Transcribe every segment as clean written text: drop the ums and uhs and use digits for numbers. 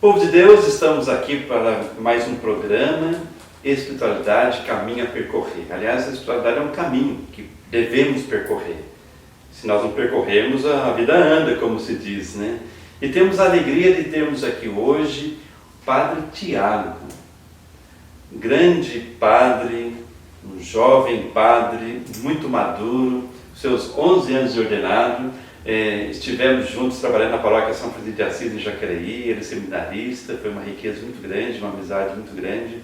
Povo de Deus, estamos aqui para mais um programa, Espiritualidade, Caminho a Percorrer. Aliás, a espiritualidade é um caminho que devemos percorrer. Se nós não percorrermos, a vida anda, como se diz, né? E temos a alegria de termos aqui hoje o Padre Tiago, grande padre, um jovem padre, muito maduro, seus 11 anos de ordenado. Estivemos juntos trabalhando na paróquia São Francisco de Assis, em Jacareí. Ele é seminarista, foi uma riqueza muito grande, uma amizade muito grande.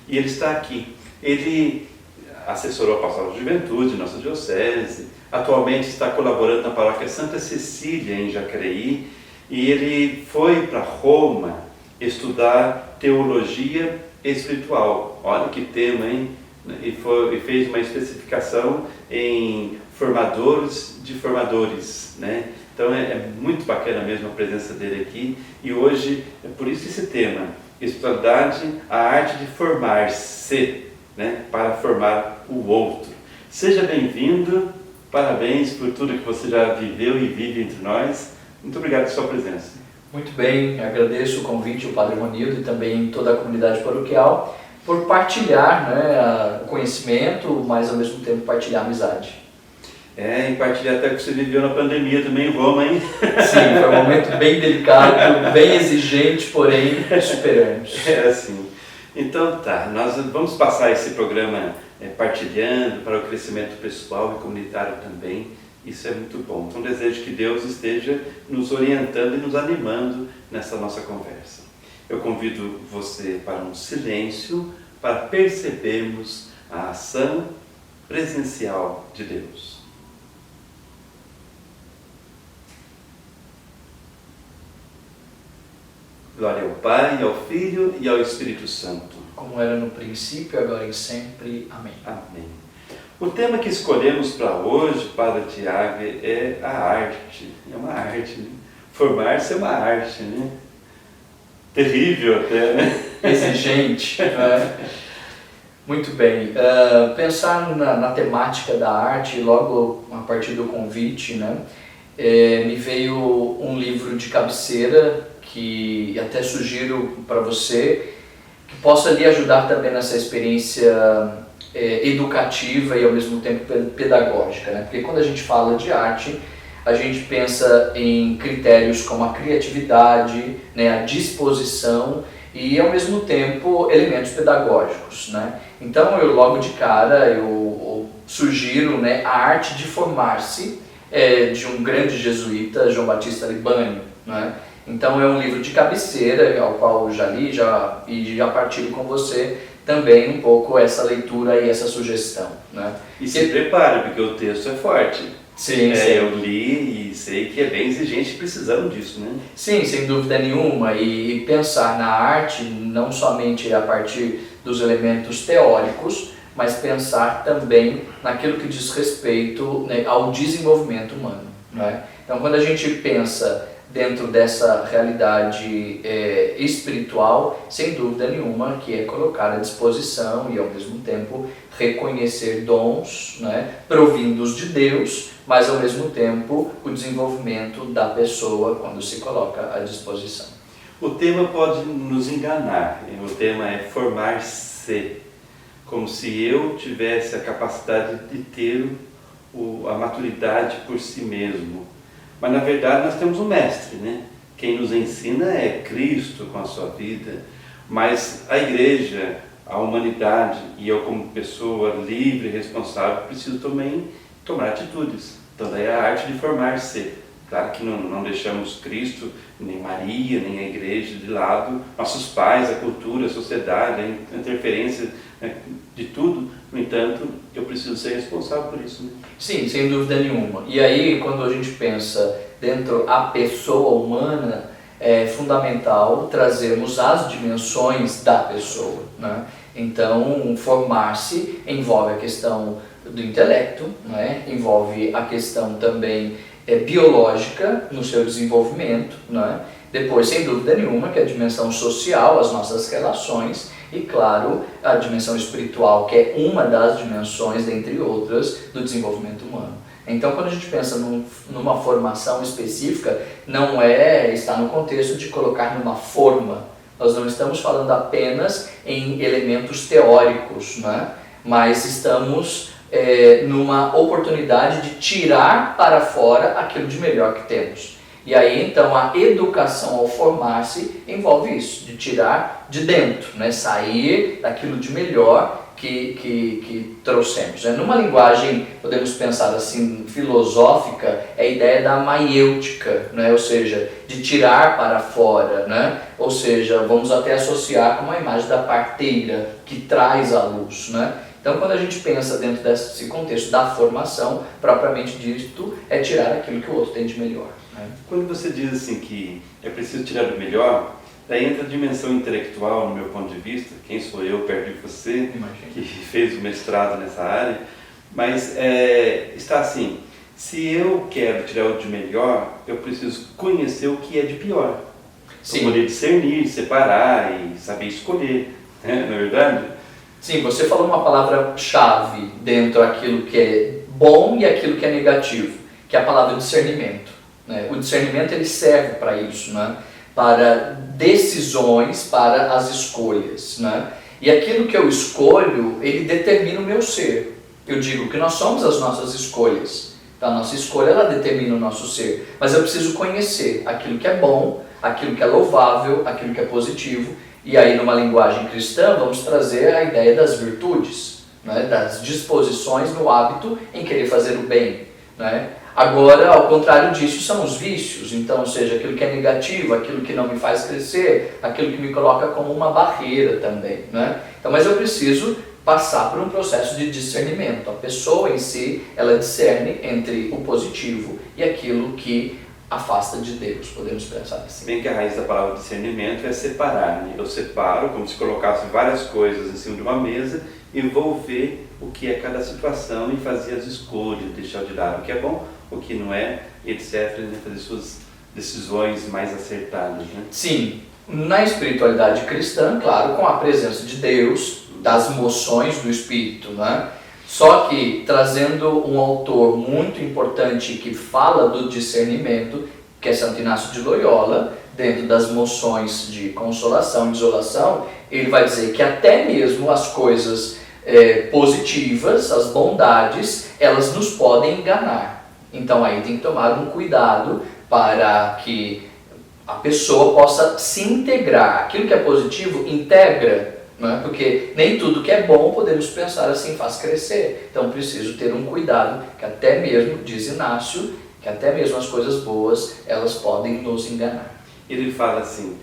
E ele está aqui. Ele assessorou a Pastoral de Juventude, nossa diocese. Atualmente está colaborando na paróquia Santa Cecília, em Jacareí. E ele foi para Roma estudar teologia espiritual. Olha que tema, hein? E fez uma especificação em formadores de formadores, né? Então é muito bacana mesmo a presença dele aqui. E hoje, é por isso esse tema, espiritualidade, a arte de formar-se, né? Para formar o outro. Seja bem-vindo, parabéns por tudo que você já viveu e vive entre nós. Muito obrigado pela sua presença. Muito bem, agradeço o convite ao Padre Ronildo e também toda a comunidade paroquial por partilhar, né, o conhecimento, mas ao mesmo tempo partilhar a amizade. E partilhar até que você viveu na pandemia também em Roma, hein? Sim, foi um momento bem delicado, bem exigente, porém superamos. Assim. Então tá, nós vamos passar esse programa partilhando para o crescimento pessoal e comunitário também. Isso é muito bom. Então desejo que Deus esteja nos orientando e nos animando nessa nossa conversa. Eu convido você para um silêncio para percebermos a ação presencial de Deus. Glória ao Pai, ao Filho e ao Espírito Santo. Como era no princípio, agora e sempre. Amém. Amém. O tema que escolhemos para hoje, Padre Tiago, é a arte. É uma arte, né? Formar-se é uma arte, né? Terrível até, né? Exigente. Né? Muito bem. Pensar na temática da arte, logo a partir do convite, né? Me veio um livro de cabeceira que até sugiro para você, que possa lhe ajudar também nessa experiência educativa e ao mesmo tempo pedagógica, né? Porque quando a gente fala de arte, a gente pensa em critérios como a criatividade, né, a disposição e ao mesmo tempo elementos pedagógicos, né? Então eu logo de cara eu sugiro, né, a arte de formar-se de um grande jesuíta, João Batista Libânio, né? Então é um livro de cabeceira ao qual eu já li e já partilho com você também um pouco essa leitura e essa sugestão, né? E se prepare, porque o texto é forte. Sim, sim. Eu li e sei que é bem exigente, precisamos disso, né? Sim, sem dúvida nenhuma. E pensar na arte não somente a partir dos elementos teóricos, mas pensar também naquilo que diz respeito, né, ao desenvolvimento humano, né? Então quando a gente pensa dentro dessa realidade espiritual, sem dúvida nenhuma, que é colocar à disposição e ao mesmo tempo reconhecer dons, né, provindos de Deus, mas ao mesmo tempo o desenvolvimento da pessoa quando se coloca à disposição. O tema pode nos enganar, o tema é formar-se, como se eu tivesse a capacidade de ter a maturidade por si mesmo. Mas na verdade nós temos um mestre, né? Quem nos ensina é Cristo com a sua vida, mas a igreja, a humanidade e eu como pessoa livre e responsável preciso também tomar atitudes. Então daí é a arte de formar-se. Claro que não deixamos Cristo, nem Maria, nem a igreja de lado, nossos pais, a cultura, a sociedade, a interferência, né, de tudo. No entanto, eu preciso ser responsável por isso, né? Sim, sem dúvida nenhuma. E aí, quando a gente pensa dentro da pessoa humana, é fundamental trazermos as dimensões da pessoa, né? Então, formar-se envolve a questão do intelecto, né? Envolve a questão também biológica no seu desenvolvimento, né? Depois, sem dúvida nenhuma, que é a dimensão social, as nossas relações, e claro, a dimensão espiritual, que é uma das dimensões, dentre outras, do desenvolvimento humano. Então, quando a gente pensa numa formação específica, não está no contexto de colocar numa forma. Nós não estamos falando apenas em elementos teóricos, né? Mas estamos numa oportunidade de tirar para fora aquilo de melhor que temos. E aí, então, a educação ao formar-se envolve isso, de tirar de dentro, né? Sair daquilo de melhor que trouxemos. Numa linguagem, podemos pensar assim, filosófica, é a ideia da maiêutica, né? Ou seja, de tirar para fora, né? Ou seja, vamos até associar com a imagem da parteira, que traz a luz, né? Então, quando a gente pensa dentro desse contexto da formação, propriamente dito, é tirar aquilo que o outro tem de melhor, né? Quando você diz assim que é preciso tirar do melhor, daí entra a dimensão intelectual, no meu ponto de vista. Quem sou eu perto de você, que fez o mestrado nessa área, mas está assim, se eu quero tirar o de melhor, eu preciso conhecer o que é de pior. Sim. Poder discernir, separar e saber escolher, né? Não é verdade? Sim, você falou uma palavra-chave dentro daquilo que é bom e aquilo que é negativo, que é a palavra discernimento, né? O discernimento ele serve para isso, né? Para decisões, para as escolhas, né? E aquilo que eu escolho, ele determina o meu ser. Eu digo que nós somos as nossas escolhas. Então a nossa escolha, ela determina o nosso ser. Mas eu preciso conhecer aquilo que é bom, aquilo que é louvável, aquilo que é positivo. E aí, numa linguagem cristã, vamos trazer a ideia das virtudes, né? Das disposições no hábito em querer fazer o bem, né? Agora, ao contrário disso, são os vícios. Então, ou seja, aquilo que é negativo, aquilo que não me faz crescer, aquilo que me coloca como uma barreira também, né? Então, mas eu preciso passar por um processo de discernimento. A pessoa em si, ela discerne entre o positivo e aquilo que afasta de Deus, podemos pensar assim. Bem que a raiz da palavra discernimento é separar, né? Eu separo como se colocasse várias coisas em cima de uma mesa e vou ver o que é cada situação e fazer as escolhas, deixar de lado o que é bom, o que não é, etc. Né? Fazer suas decisões mais acertadas, né? Sim, na espiritualidade cristã, claro, com a presença de Deus, das moções do Espírito, né? Só que trazendo um autor muito importante que fala do discernimento, que é Santo Inácio de Loyola, dentro das moções de consolação e desolação, ele vai dizer que até mesmo as coisas positivas, as bondades, elas nos podem enganar. Então aí tem que tomar um cuidado para que a pessoa possa se integrar. Aquilo que é positivo, integra. Não é? Porque nem tudo que é bom podemos pensar assim faz crescer. Então preciso ter um cuidado, que até mesmo, diz Inácio, que até mesmo as coisas boas, elas podem nos enganar. Ele fala assim,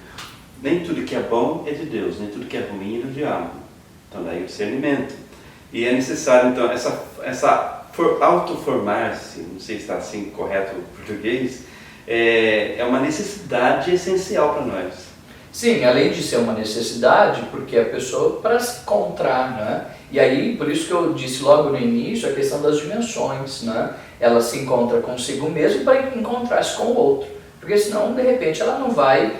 nem tudo que é bom é de Deus, nem tudo que é ruim é do diabo. Então daí o discernimento. E é necessário então essa autoformar-se, não sei se está assim correto o português, é uma necessidade essencial para nós. Sim, além de ser uma necessidade, porque a pessoa para se encontrar, né? E aí, por isso que eu disse logo no início, a questão das dimensões, né? Ela se encontra consigo mesma para encontrar-se com o outro, porque senão, de repente, ela não vai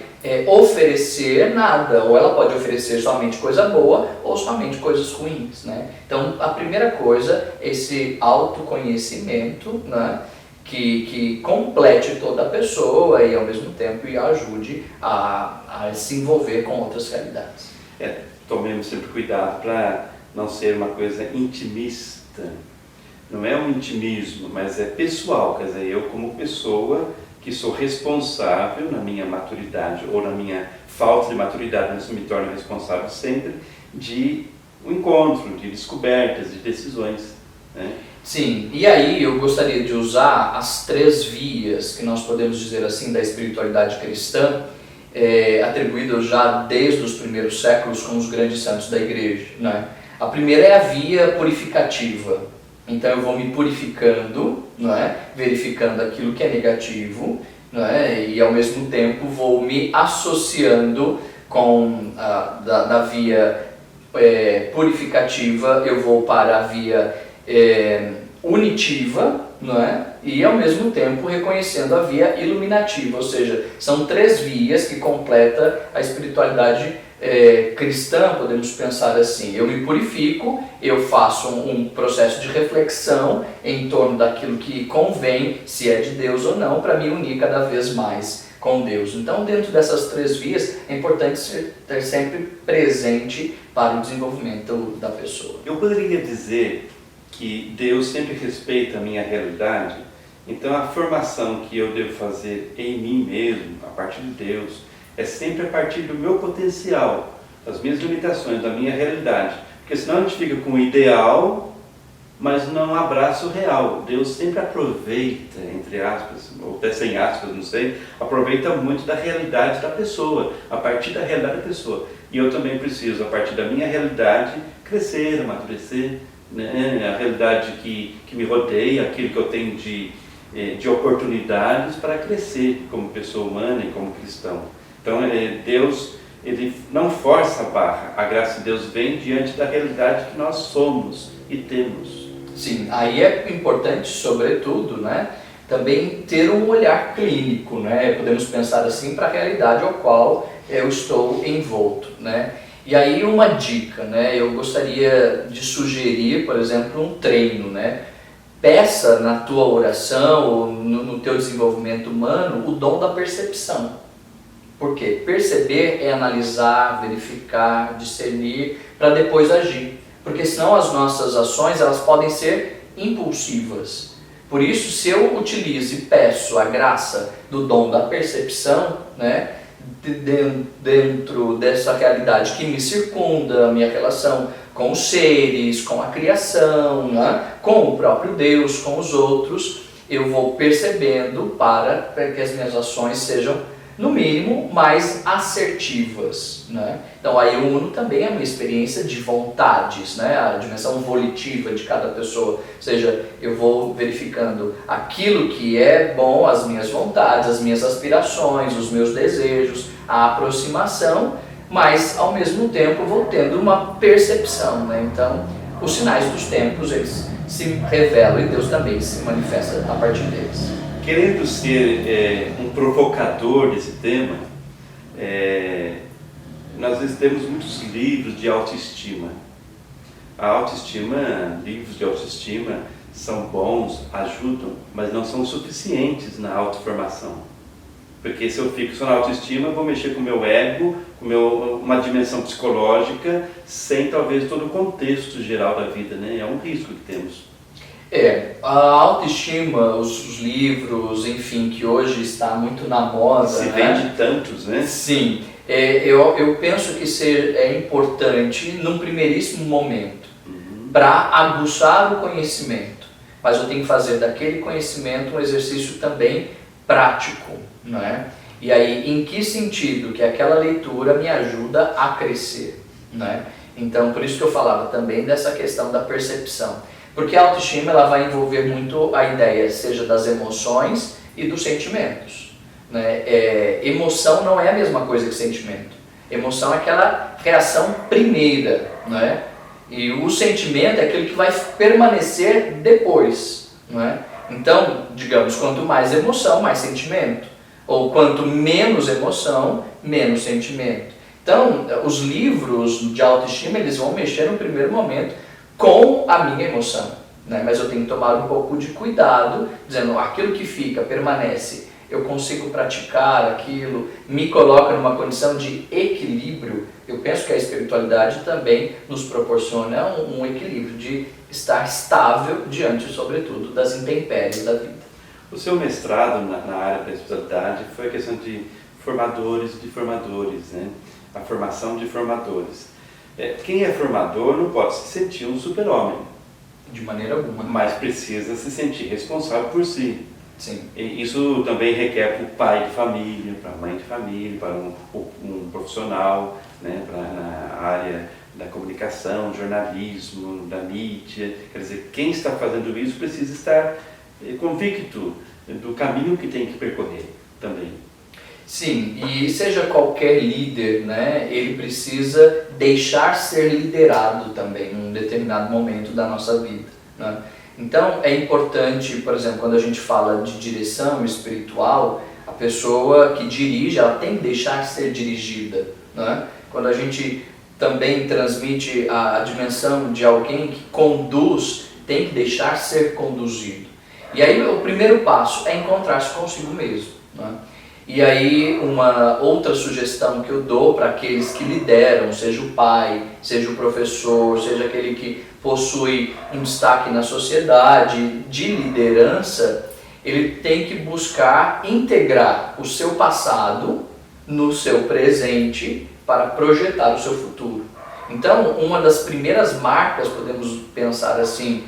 oferecer nada, ou ela pode oferecer somente coisa boa, ou somente coisas ruins, né? Então, a primeira coisa, esse autoconhecimento, né? Que complete toda a pessoa e ao mesmo tempo a ajude a se envolver com outras realidades. Tomemos sempre cuidado para não ser uma coisa intimista. Não é um intimismo, mas é pessoal. Quer dizer, eu como pessoa que sou responsável na minha maturidade ou na minha falta de maturidade, mas me torno responsável sempre de um encontro, de descobertas, de decisões, né? Sim, e aí eu gostaria de usar as 3 vias que nós podemos dizer assim da espiritualidade cristã, atribuídas já desde os primeiros séculos com os grandes santos da igreja, né? A primeira é a via purificativa. Então eu vou me purificando, não é? Verificando aquilo que é negativo, não é? E ao mesmo tempo vou me associando com da via purificativa, eu vou para a via unitiva, não é? E ao mesmo tempo reconhecendo a via iluminativa, ou seja, são 3 vias que completa a espiritualidade cristã, podemos pensar assim: eu me purifico, eu faço um processo de reflexão em torno daquilo que convém, se é de Deus ou não, para me unir cada vez mais com Deus. Então, dentro dessas 3 vias, é importante ter sempre presente para o desenvolvimento da pessoa. Eu poderia dizer que Deus sempre respeita a minha realidade, então a formação que eu devo fazer em mim mesmo, a partir de Deus, é sempre a partir do meu potencial, das minhas limitações, da minha realidade. Porque senão a gente fica com o ideal, mas não abraça o real. Deus sempre aproveita, entre aspas, ou até sem aspas, não sei, aproveita muito da realidade da pessoa, a partir da realidade da pessoa. E eu também preciso, a partir da minha realidade, crescer, amadurecer, né? A realidade que me rodeia, aquilo que eu tenho de oportunidades para crescer como pessoa humana e como cristão. Então, Deus, Ele não força a barra, a graça de Deus vem diante da realidade que nós somos e temos. Sim, aí é importante, sobretudo, né, também ter um olhar clínico, né, podemos pensar assim, para a realidade ao qual eu estou envolto, né. E aí uma dica, né, eu gostaria de sugerir, por exemplo, um treino, né. Peça na tua oração ou no teu desenvolvimento humano o dom da percepção. Por quê? Perceber é analisar, verificar, discernir, para depois agir. Porque senão as nossas ações elas podem ser impulsivas. Por isso, se eu utilizo e peço a graça do dom da percepção, né, dentro dessa realidade que me circunda, a minha relação com os seres, com a criação, né, com o próprio Deus, com os outros, eu vou percebendo para que as minhas ações sejam, no mínimo, mais assertivas, né? Então aí eu uno também a minha experiência de vontades, né? A dimensão volitiva de cada pessoa, ou seja, eu vou verificando aquilo que é bom, as minhas vontades, as minhas aspirações, os meus desejos, a aproximação, mas ao mesmo tempo vou tendo uma percepção, né? Então os sinais dos tempos eles se revelam e Deus também se manifesta a partir deles. Querendo ser um provocador desse tema, nós temos muitos livros de autoestima. A autoestima, livros de autoestima são bons, ajudam, mas não são suficientes na autoformação. Porque se eu fico só na autoestima, eu vou mexer com o meu ego, com uma dimensão psicológica, sem talvez todo o contexto geral da vida, né? É um risco que temos. A autoestima, os livros, enfim, que hoje está muito na moda. Se vende tantos, né? Sim, eu penso que é importante num primeiríssimo momento, para aguçar o conhecimento, mas eu tenho que fazer daquele conhecimento um exercício também prático, não é? E aí, em que sentido que aquela leitura me ajuda a crescer, né? Então, por isso que eu falava também dessa questão da percepção. Porque a autoestima ela vai envolver muito a ideia, seja das emoções e dos sentimentos, né? Emoção não é a mesma coisa que sentimento. Emoção é aquela reação primeira, né? E o sentimento é aquele que vai permanecer depois, né? Então, digamos, quanto mais emoção, mais sentimento. Ou quanto menos emoção, menos sentimento. Então, os livros de autoestima eles vão mexer no primeiro momento com a minha emoção, né? Mas eu tenho que tomar um pouco de cuidado, dizendo aquilo que fica, permanece, eu consigo praticar aquilo, me coloca numa condição de equilíbrio. Eu penso que a espiritualidade também nos proporciona um equilíbrio de estar estável diante, sobretudo, das intempéries da vida. O seu mestrado na área da espiritualidade foi a questão de formadores e de formadores, né? A formação de formadores. Quem é formador não pode se sentir um super-homem. De maneira alguma. Mas precisa se sentir responsável por si. Sim. E isso também requer para o pai de família, para a mãe de família, para um profissional, né, na área da comunicação, jornalismo, da mídia. Quer dizer, quem está fazendo isso precisa estar convicto do caminho que tem que percorrer também. Sim, e seja qualquer líder, né, ele precisa deixar ser liderado também num determinado momento da nossa vida, né? Então é importante, por exemplo, quando a gente fala de direção espiritual, a pessoa que dirige, ela tem que deixar ser dirigida, né? Quando a gente também transmite a dimensão de alguém que conduz, tem que deixar ser conduzido. E aí o primeiro passo é encontrar-se consigo mesmo, né? E aí uma outra sugestão que eu dou para aqueles que lideram, seja o pai, seja o professor, seja aquele que possui um destaque na sociedade de liderança, ele tem que buscar integrar o seu passado no seu presente para projetar o seu futuro. Então, uma das primeiras marcas, podemos pensar assim,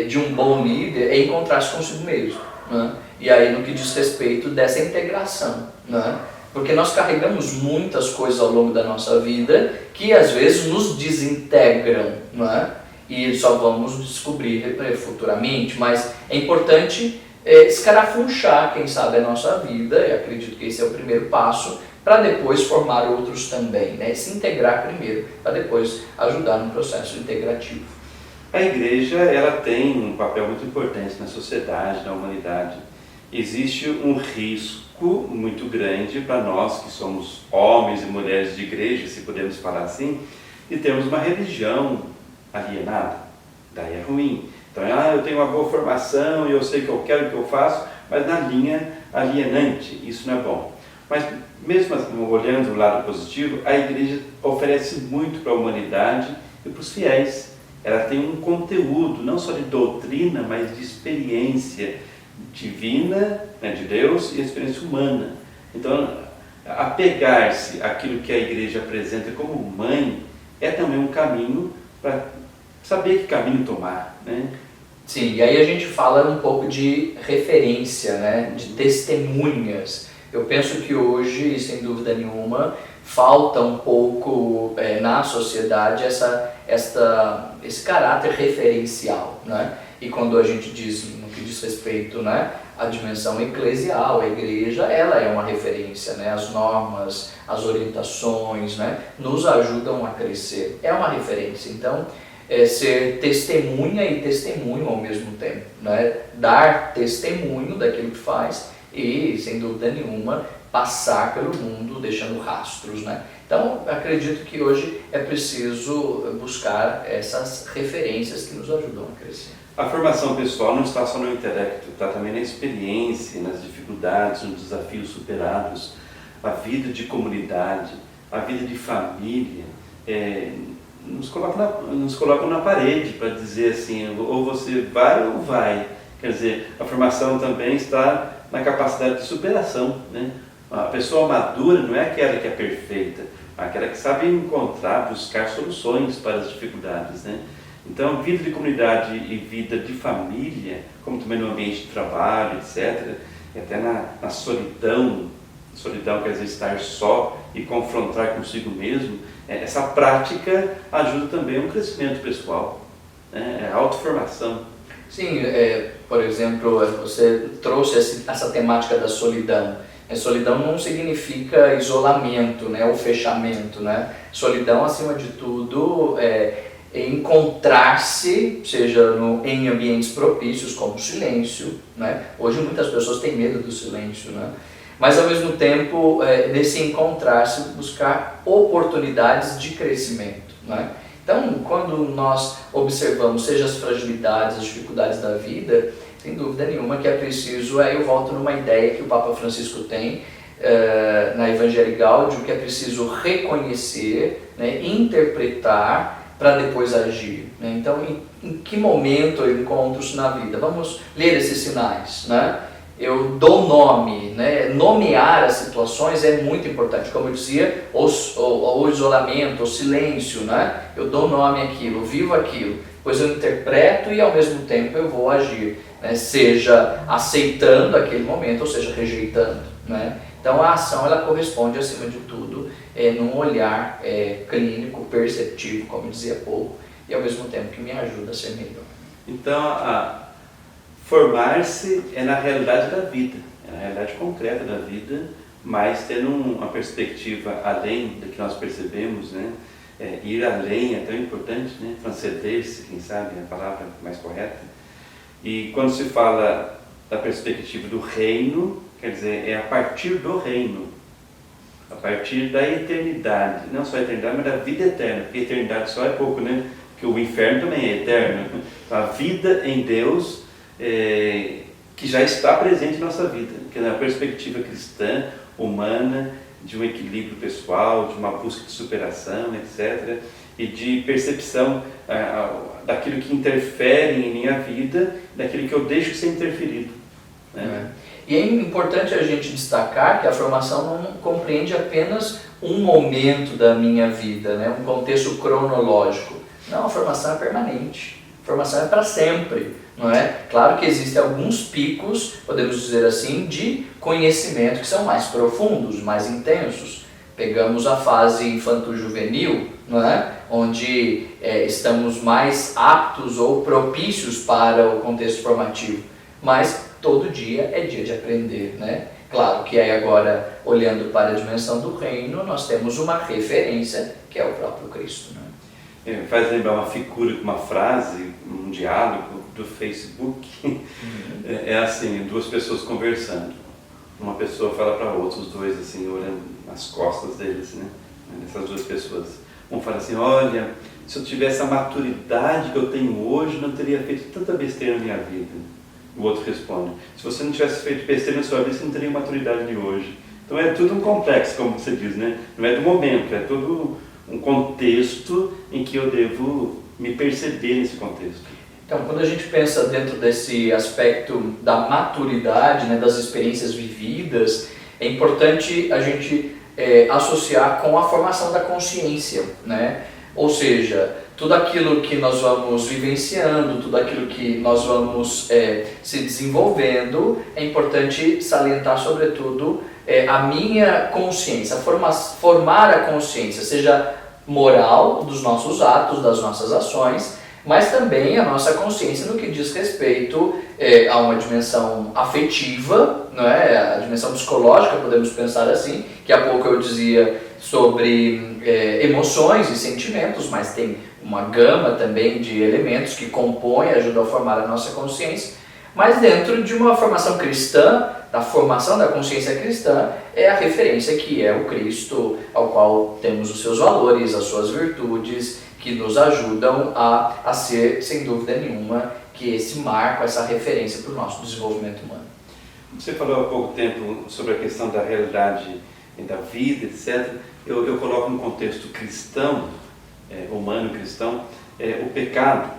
de um bom líder é encontrar-se consigo mesmo, né? E aí no que diz respeito dessa integração, né? Porque nós carregamos muitas coisas ao longo da nossa vida que às vezes nos desintegram, né? E só vamos descobrir futuramente, mas é importante escarafunchar, quem sabe, a nossa vida, e acredito que esse é o primeiro passo, para depois formar outros também, né? Se integrar primeiro, para depois ajudar no processo integrativo. A igreja, ela tem um papel muito importante na sociedade, na humanidade. Existe um risco muito grande para nós que somos homens e mulheres de igreja, se podemos falar assim, de termos uma religião alienada. Daí é ruim. Então, eu tenho uma boa formação e eu sei que eu quero o que eu faço, mas na linha alienante, isso não é bom. Mas mesmo assim, olhando o lado positivo, a igreja oferece muito para a humanidade e para os fiéis. Ela tem um conteúdo, não só de doutrina, mas de experiência divina, né, de Deus, e experiência humana. Então, apegar-se àquilo que a igreja apresenta como mãe é também um caminho para saber que caminho tomar, né? Sim, e aí a gente fala um pouco de referência, né, de testemunhas. Eu penso que hoje, sem dúvida nenhuma, falta um pouco na sociedade esse caráter referencial, né? E quando a gente diz, no que diz respeito, né, à dimensão eclesial, a igreja, ela é uma referência, né? As normas, as orientações, né, nos ajudam a crescer. É uma referência, então, ser testemunha e testemunho ao mesmo tempo, né? Dar testemunho daquilo que faz e, sem dúvida nenhuma, passar pelo mundo deixando rastros, né? Então, acredito que hoje é preciso buscar essas referências que nos ajudam a crescer. A formação pessoal não está só no intelecto, está também na experiência, nas dificuldades, nos desafios superados, a vida de comunidade, a vida de família, nos colocam na parede para dizer assim, ou você vai ou vai. Quer dizer, a formação também está na capacidade de superação, né? A pessoa madura não é aquela que é perfeita, é aquela que sabe encontrar, buscar soluções para as dificuldades, né? Então, vida de comunidade e vida de família, como também no ambiente de trabalho, etc., e até na solidão quer dizer estar só e confrontar consigo mesmo, essa prática ajuda também um crescimento pessoal, né? A autoformação. Sim, por exemplo, você trouxe essa temática da solidão. Solidão não significa isolamento, né, ou fechamento, né? Solidão, acima de tudo, é encontrar-se, seja em ambientes propícios, como o silêncio, né? Hoje muitas pessoas têm medo do silêncio, né? Mas ao mesmo tempo, nesse encontrar-se, buscar oportunidades de crescimento, né? Então, quando nós observamos, seja as fragilidades, as dificuldades da vida, sem dúvida nenhuma que é preciso, aí eu volto numa ideia que o Papa Francisco tem na Evangelii Gaudium, que é preciso reconhecer, né, interpretar para depois agir, né? Então, em que momento eu encontro isso na vida? Vamos ler esses sinais, né? Eu dou nome, né? Nomear as situações é muito importante, como eu dizia, o isolamento, o silêncio, né? Eu dou nome àquilo, vivo aquilo, pois eu interpreto e ao mesmo tempo eu vou agir, né? Seja aceitando aquele momento ou seja rejeitando, né? Então a ação ela corresponde acima de tudo num olhar clínico, perceptivo, como dizia há pouco, e ao mesmo tempo que me ajuda a ser melhor. Então formar-se é na realidade da vida, é na realidade concreta da vida, mas tendo uma perspectiva além do que nós percebemos, né? Ir além é tão importante, né? Transcender-se, quem sabe, é a palavra mais correta. E quando se fala da perspectiva do reino, quer dizer, é a partir do reino. a partir da eternidade, não só a eternidade, mas da vida eterna, porque a eternidade só é pouco, né? Porque o inferno também é eterno. Então, a vida em Deus, que já está presente em nossa vida, que é na perspectiva cristã, humana, de um equilíbrio pessoal, de uma busca de superação, etc., e de percepção daquilo que interfere em minha vida, daquilo que eu deixo ser interferido. Né? E é importante a gente destacar que a formação não compreende apenas um momento da minha vida, né? Um contexto cronológico. Não, a formação é permanente, a formação é para sempre, não é? Claro que existem alguns picos, podemos dizer assim, de conhecimento que são mais profundos, mais intensos. Pegamos a fase infanto-juvenil, não é? Onde estamos mais aptos ou propícios para o contexto formativo, mas todo dia é dia de aprender, né? Claro que aí agora, olhando para a dimensão do reino, nós temos uma referência, que é o próprio Cristo, né? Faz lembrar uma figura, uma frase, um diálogo do Facebook. É assim, duas pessoas conversando. Uma pessoa fala para outra, os dois assim, olhando nas costas deles, né? Essas duas pessoas. Um fala assim, olha, se eu tivesse a maturidade que eu tenho hoje, não teria feito tanta besteira na minha vida. O outro responde, se você não tivesse feito besteira na sua vida, você não teria maturidade de hoje. Então é tudo um complexo, como você diz, né? Não é do momento, é todo um contexto em que eu devo me perceber nesse contexto. Então, quando a gente pensa dentro desse aspecto da maturidade, né, das experiências vividas, é importante a gente associar com a formação da consciência, né? Ou seja, tudo aquilo que nós vamos vivenciando, tudo aquilo que nós vamos se desenvolvendo, é importante salientar sobretudo a minha consciência, formar a consciência, seja moral dos nossos atos, das nossas ações, mas também a nossa consciência no que diz respeito a uma dimensão afetiva, não é? A dimensão psicológica, podemos pensar assim, que há pouco eu dizia sobre emoções e sentimentos, mas tem uma gama também de elementos que compõem, ajudam a formar a nossa consciência, mas dentro de uma formação cristã, da formação da consciência cristã, é a referência que é o Cristo, ao qual temos os seus valores, as suas virtudes, que nos ajudam a ser, sem dúvida nenhuma, que esse marco, essa referência para o nosso desenvolvimento humano. Você falou há pouco tempo sobre a questão da realidade da vida, etc. Eu coloco no contexto cristão, humano cristão, o pecado.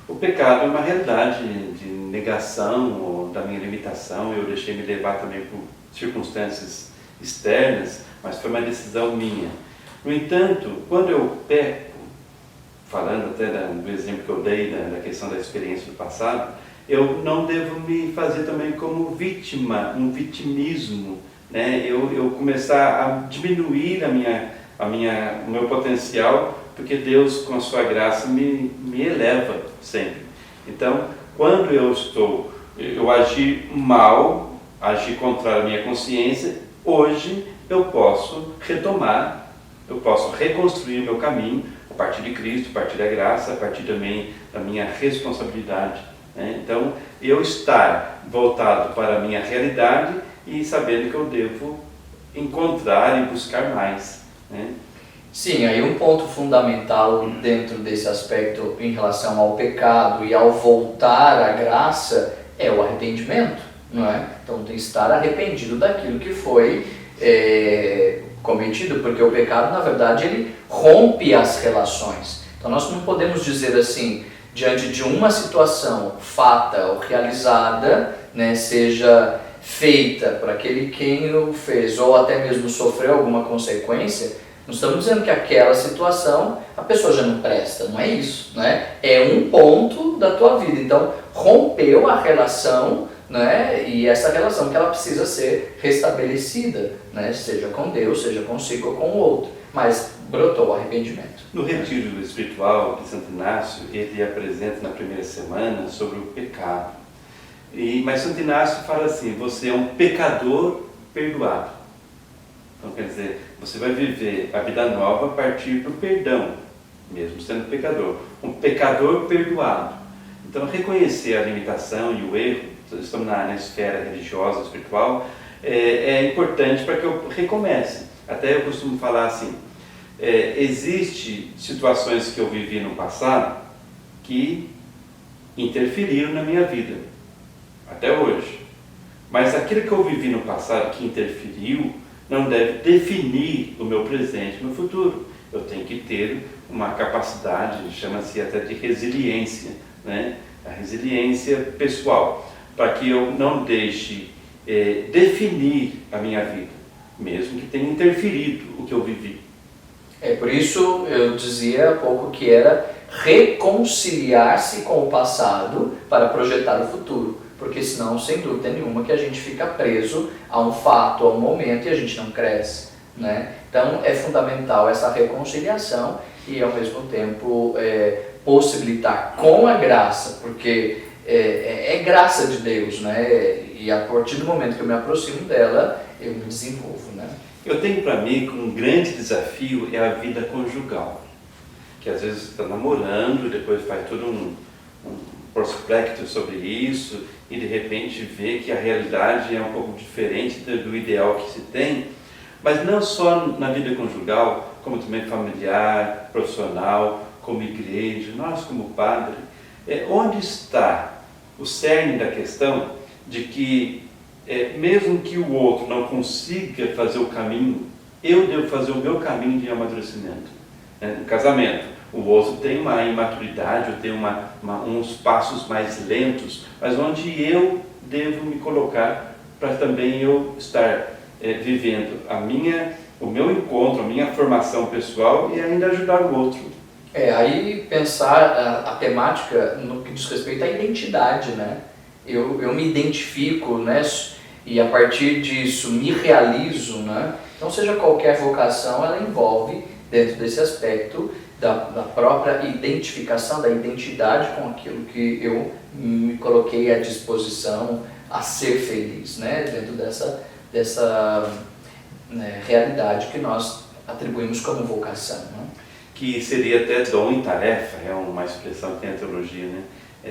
O pecado é uma realidade de negação da minha limitação, eu deixei me levar também por circunstâncias externas, mas foi uma decisão minha. No entanto, quando eu peco, falando até do exemplo que eu dei da questão da experiência do passado, eu não devo me fazer também como vítima, um vitimismo, né? Eu começar a diminuir o meu potencial, porque Deus, com a sua graça, me eleva sempre. Então, quando eu agi mal, agi contrário à minha consciência, hoje eu posso retomar, eu posso reconstruir meu caminho a partir de Cristo, a partir da graça, a partir também da minha responsabilidade, né? Então, eu estar voltado para a minha realidade e sabendo que eu devo encontrar e buscar mais, né? Sim, aí um ponto fundamental dentro desse aspecto em relação ao pecado e ao voltar à graça é o arrependimento, não é? Então tem que estar arrependido daquilo que foi cometido, porque o pecado, na verdade, ele rompe as relações. Então nós não podemos dizer assim, diante de uma situação fata ou realizada, né, seja feita por aquele quem o fez ou até mesmo sofreu alguma consequência, não estamos dizendo que aquela situação a pessoa já não presta, não é isso, né? É um ponto da tua vida, então rompeu a relação, né? E essa relação que ela precisa ser restabelecida, né? Seja com Deus, seja consigo ou com o outro, mas brotou o arrependimento. No retiro espiritual de Santo Inácio, ele apresenta na primeira semana sobre o pecado. Mas Santo Inácio fala assim, você é um pecador perdoado. Então, quer dizer, você vai viver a vida nova a partir do perdão, mesmo sendo pecador. Um pecador perdoado. Então, reconhecer a limitação e o erro, estamos na esfera religiosa, espiritual, é importante para que eu recomece. Até eu costumo falar assim, existe situações que eu vivi no passado que interferiram na minha vida, até hoje. Mas aquilo que eu vivi no passado que interferiu não deve definir o meu presente e o meu futuro. Eu tenho que ter uma capacidade, chama-se até de resiliência, né? A resiliência pessoal, para que eu não deixe definir a minha vida, mesmo que tenha interferido o que eu vivi. Por isso eu dizia há pouco que era reconciliar-se com o passado para projetar o futuro, porque senão, sem dúvida nenhuma, que a gente fica preso a um fato, a um momento e a gente não cresce, né? Então é fundamental essa reconciliação e ao mesmo tempo possibilitar com a graça, porque é graça de Deus, né? E a partir do momento que eu me aproximo dela, eu me desenvolvo, né? Eu tenho para mim que um grande desafio é a vida conjugal, que às vezes você está namorando, depois faz todo um prospecto sobre isso e de repente vê que a realidade é um pouco diferente do ideal que se tem, mas não só na vida conjugal, como também familiar, profissional, como igreja, nós como padre. Onde está o cerne da questão de que mesmo que o outro não consiga fazer o caminho, eu devo fazer o meu caminho de amadurecimento. No casamento, o outro tem uma imaturidade, eu tenho uns passos mais lentos, mas onde eu devo me colocar para também eu estar vivendo o meu encontro, a minha formação pessoal e ainda ajudar o outro. Aí pensar a temática no que diz respeito à identidade, né? Eu me identifico, né? E a partir disso me realizo, né? Então, seja qualquer vocação, ela envolve, dentro desse aspecto, da própria identificação, da identidade com aquilo que eu me coloquei à disposição a ser feliz, né? Dentro dessa realidade que nós atribuímos como vocação, né? Que seria até dom e tarefa, é uma expressão que tem a teologia, né?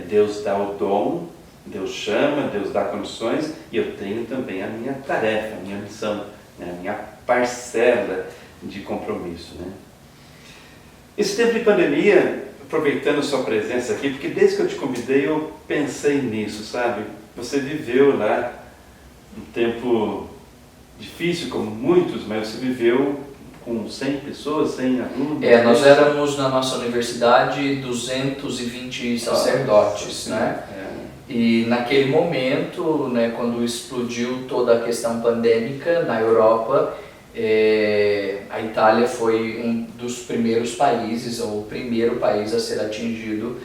Deus dá o dom, Deus chama, Deus dá condições, e eu tenho também a minha tarefa, a minha missão, né? A minha parcela de compromisso, né? Esse tempo de pandemia, aproveitando sua presença aqui, porque desde que eu te convidei eu pensei nisso, sabe? Você viveu lá um tempo difícil, como muitos, mas você viveu com 100 pessoas, 100 alunos? Nós éramos na nossa universidade 220 sacerdotes, né? E naquele momento, né, quando explodiu toda a questão pandêmica na Europa, a Itália foi um dos primeiros países, ou o primeiro país a ser atingido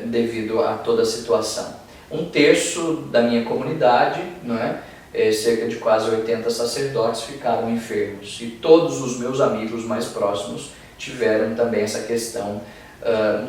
devido a toda a situação. Um terço da minha comunidade, né, cerca de quase 80 sacerdotes ficaram enfermos, e todos os meus amigos mais próximos tiveram também essa questão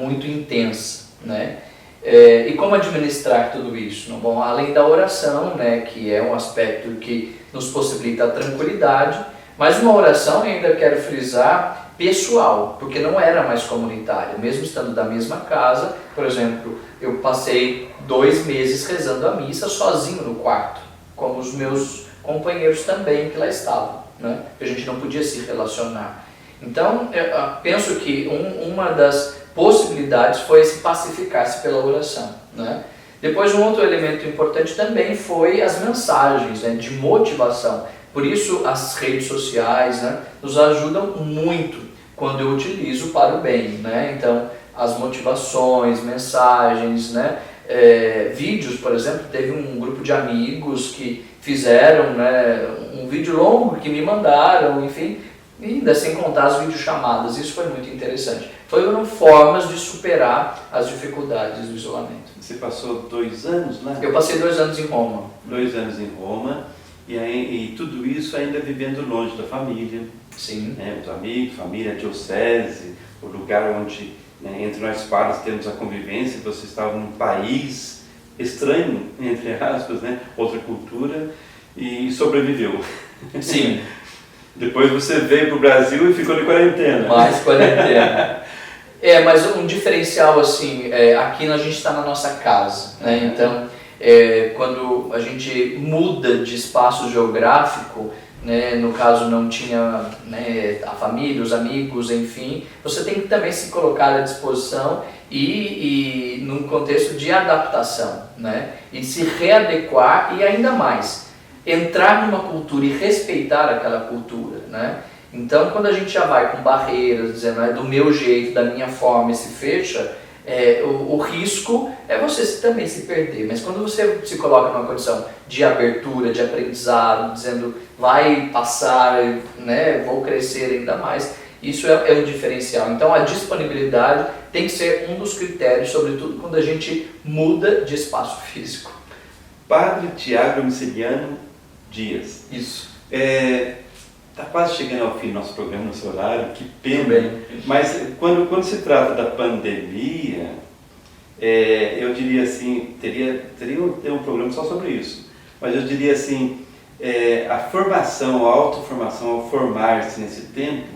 muito intensa, né? E como administrar tudo isso? Bom, além da oração, né, que é um aspecto que nos possibilita a tranquilidade, mas uma oração, ainda quero frisar, pessoal, porque não era mais comunitária. Mesmo estando da mesma casa, por exemplo, eu passei 2 meses rezando a missa sozinho no quarto, como os meus companheiros também que lá estavam, né? A gente não podia se relacionar. Então, eu penso que uma das possibilidades foi se pacificar-se pela oração, né? Depois, um outro elemento importante também foi as mensagens, né, de motivação. Por isso, as redes sociais, né, nos ajudam muito quando eu utilizo para o bem, né? Então, as motivações, mensagens, né? Vídeos, por exemplo, teve um grupo de amigos que fizeram, né, um vídeo longo que me mandaram, enfim, e ainda sem contar as videochamadas. Isso foi muito interessante. Foram formas de superar as dificuldades do isolamento. Você passou 2 anos lá? Eu passei 2 anos em Roma. 2 anos em Roma, e tudo isso ainda vivendo longe da família. Sim. Né, os amigos, família, a diocese, o lugar onde, né, entre nós padres temos a convivência. Você estava num país estranho, entre aspas, né, outra cultura, e sobreviveu. Sim. Depois você veio para o Brasil e ficou de quarentena. Mais quarentena. Mas um diferencial assim, aqui a gente está na nossa casa, né? Então, quando a gente muda de espaço geográfico, né, no caso não tinha, né, a família, os amigos, enfim, você tem que também se colocar à disposição e num contexto de adaptação, né, e se readequar e ainda mais, entrar numa cultura e respeitar aquela cultura, né. Então, quando a gente já vai com barreiras, dizendo é do meu jeito, da minha forma e se fecha, o risco é você também se perder. Mas quando você se coloca numa condição de abertura, de aprendizado, dizendo vai passar, né, vou crescer ainda mais, isso é um diferencial. Então a disponibilidade tem que ser um dos critérios, sobretudo quando a gente muda de espaço físico. Padre Tiago Miceliano Dias. Isso. Está quase chegando ao fim do nosso programa, nosso horário, que pena. Bem. Mas quando se trata da pandemia, eu diria assim, teria um programa só sobre isso. Mas eu diria assim, a formação, a autoformação, ao formar-se nesse tempo,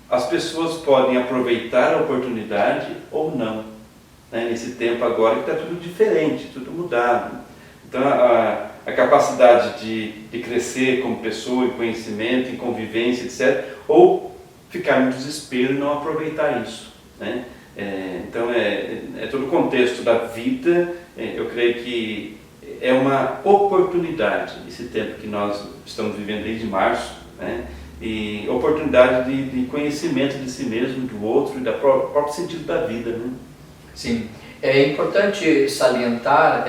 as pessoas podem aproveitar a oportunidade ou não. Né? Nesse tempo agora que está tudo diferente, tudo mudado. Então a capacidade de crescer como pessoa, em conhecimento, em convivência, etc. Ou ficar no desespero e não aproveitar isso. Né? Então é todo o contexto da vida, eu creio que é uma oportunidade esse tempo que nós estamos vivendo desde março, né? E oportunidade de conhecimento de si mesmo, do outro e do próprio sentido da vida. Né? Sim, é importante salientar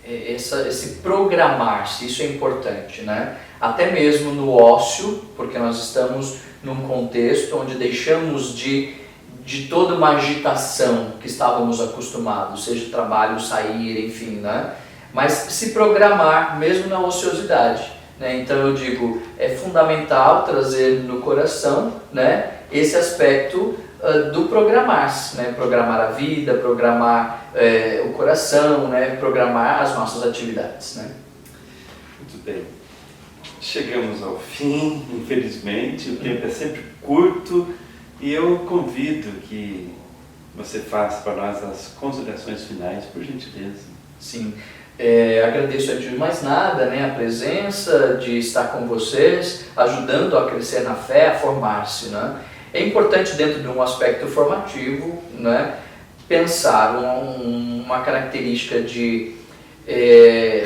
esse programar-se, isso é importante, né? Até mesmo no ócio, porque nós estamos num contexto onde deixamos de toda uma agitação que estávamos acostumados, seja trabalho, sair, enfim, né? Mas se programar mesmo na ociosidade, né? Então eu digo, é fundamental trazer no coração, né, esse aspecto do programar-se, né? Programar a vida, programar o coração, né? Programar as nossas atividades. Né? Muito bem. Chegamos ao fim, infelizmente, o tempo é sempre curto e eu convido que você faça para nós as considerações finais, por gentileza. Sim, agradeço antes de mais nada, né, a presença de estar com vocês, ajudando a crescer na fé, a formar-se, né? É importante dentro de um aspecto formativo, né, pensar uma característica de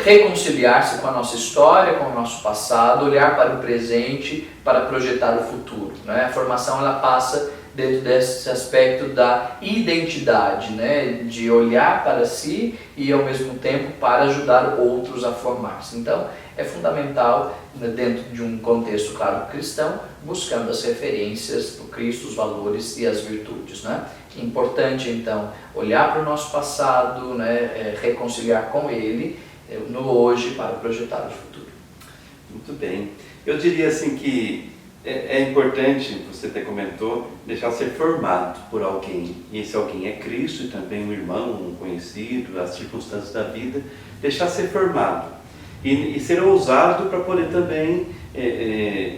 reconciliar-se com a nossa história, com o nosso passado, olhar para o presente para projetar o futuro. Né? A formação ela passa dentro desse aspecto da identidade, né? De olhar para si e ao mesmo tempo para ajudar outros a formar-se. Então é fundamental, dentro de um contexto, claro, cristão, buscando as referências do Cristo, os valores e as virtudes. Né? É importante, então, olhar para o nosso passado, né? Reconciliar com ele no hoje para projetar o futuro. Muito bem. Eu diria assim que é importante, você até comentou, deixar ser formado por alguém. E esse alguém é Cristo e também um irmão, um conhecido, as circunstâncias da vida. Deixar ser formado. E ser ousado para poder também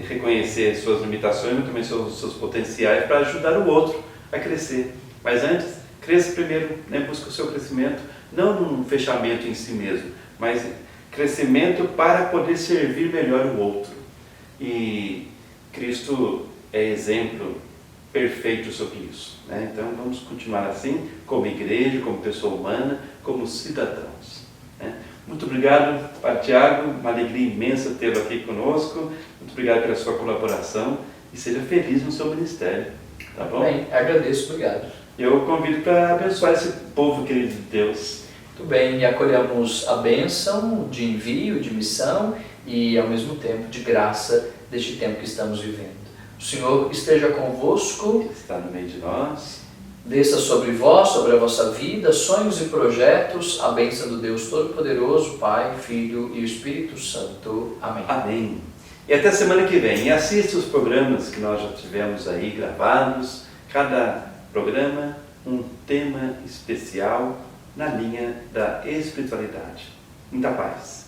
reconhecer suas limitações, mas também seus potenciais para ajudar o outro a crescer. Mas antes, cresça primeiro, né? Busque o seu crescimento, não num fechamento em si mesmo, mas crescimento para poder servir melhor o outro. E Cristo é exemplo perfeito sobre isso. Né? Então vamos continuar assim, como igreja, como pessoa humana, como cidadãos. Né? Muito obrigado, Padre Tiago, uma alegria imensa tê-lo aqui conosco. Muito obrigado pela sua colaboração e seja feliz no seu ministério. Tá bom? Bem, agradeço, obrigado. Eu convido para abençoar esse povo querido de Deus. Muito bem, e acolhemos a bênção de envio, de missão e ao mesmo tempo de graça deste tempo que estamos vivendo. O Senhor esteja convosco. Ele está no meio de nós. Desça sobre vós, sobre a vossa vida, sonhos e projetos, a bênção do Deus Todo-Poderoso, Pai, Filho e Espírito Santo. Amém. Amém. E até semana que vem. E assista os programas que nós já tivemos aí gravados. Cada programa um tema especial na linha da espiritualidade. Muita paz.